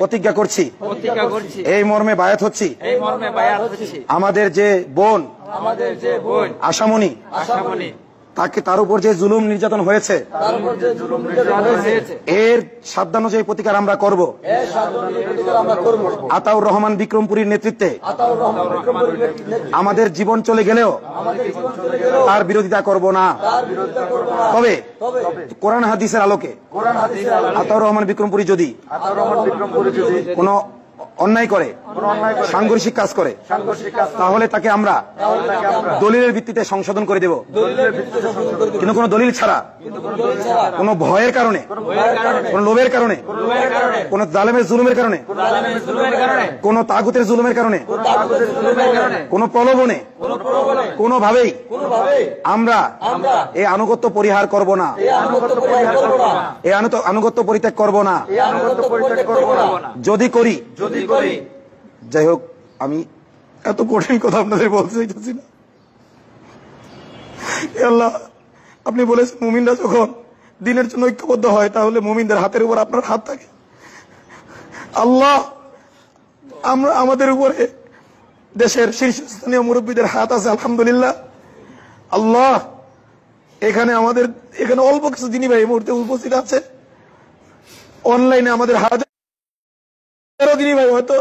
প্রতিজ্ঞা করছি, এই মর্মে বায়াত হচ্ছি। আমাদের যে বোন আশামণি, তাকে তার উপর যে জুলুম নির্যাতন হয়েছে, এর সাবধানুযায়ী প্রতিকার আমরা করব। আতাউর রহমান বিক্রমপুরীর নেতৃত্বে আমাদের জীবন চলে গেলেও তার বিরোধিতা করব না। তবে কোরআন হাদিসের আলোকে আতাউর রহমান বিক্রমপুরী যদি কোন অন্যায় করে, সাংঘর্ষিক কাজ করে, তাহলে তাকে আমরা দলিলের ভিত্তিতে সংশোধন করে দেব। কিন্তু কোন দলিল ছাড়া, কোন ভয়ের কারণে, কোন লোভের কারণে, কোন জালেমের জুলুমের কারণে, কোন তাগুতের জুলুমের কারণে, কোন প্রলোভনে কোনোভাবেই আমরা এই আনুগত্য পরিহার করব না, এই আনুগত্য পরিত্যাগ করব না। যদি করি, যাই হোক, আমি এত কঠিন কথা আপনাদের বলতে চাইতেছি না। আল্লাহ, আপনি বলেছেন মুমিনরা যখন দিনের জন্য ঐক্যবদ্ধ হয়, তাহলে মুমিনদের হাতের উপর আপনার হাত থাকে। আল্লাহ, আমরা আমাদের উপরে দেশের শীর্ষস্থানীয় মুরব্বীদের হাত আছে, আলহামদুলিল্লাহ। আল্লাহ, আমাদের এখানে অল্প কিছু দিনী ভাই এই মুহূর্তে উপস্থিত আছে। অনলাইনে আমাদের হাজারো দিনী ভাই হয়তো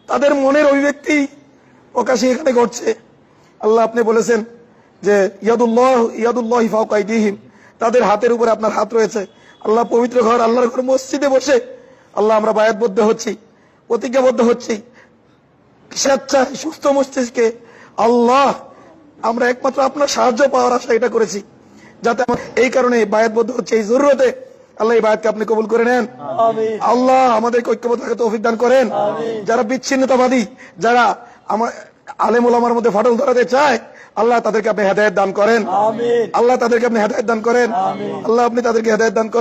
তাদের মনের অভিব্যক্তি প্রকাশে এখানে ঘটছে। আল্লাহ, আপনি বলেছেন যে ইয়াদুল্লাহি ফাওকা আইদিহিম, তাদের হাতের উপরে আপনার হাত রয়েছে। আল্লাহ, পবিত্র ঘর, আল্লাহর ঘর মসজিদে বসে আল্লাহ আমরা বায়াতবদ্ধ হচ্ছি, প্রতিজ্ঞাবদ্ধ হচ্ছি স্বেচ্ছায়, সুস্থ মস্তিষ্কে। আল্লাহ, আমরা একমাত্র আপনার সাহায্য পাওয়ার আশা এটা করেছি, যাতে এই কারণে বায়াতবদ্ধ হচ্ছে। এই জরুরতে আল্লাহ এই বায়াতকে আপনি কবুল করে নেন। আল্লাহ, আমাদেরকে ঐক্যবদ্ধ থাকার তৌফিক দান করেন। যারা বিচ্ছিন্নতাবাদী, যারা আমার আলেম ওলামার মধ্যে ফাটল ধরাতে চায়, আল্লাহ তাদেরকে আপনি হেদায়েত দান করেন। আল্লাহ তাদেরকে আপনি হেদায়েত দান করেন। আল্লাহ, আপনি তাদেরকে হেদায়েত দান করেন।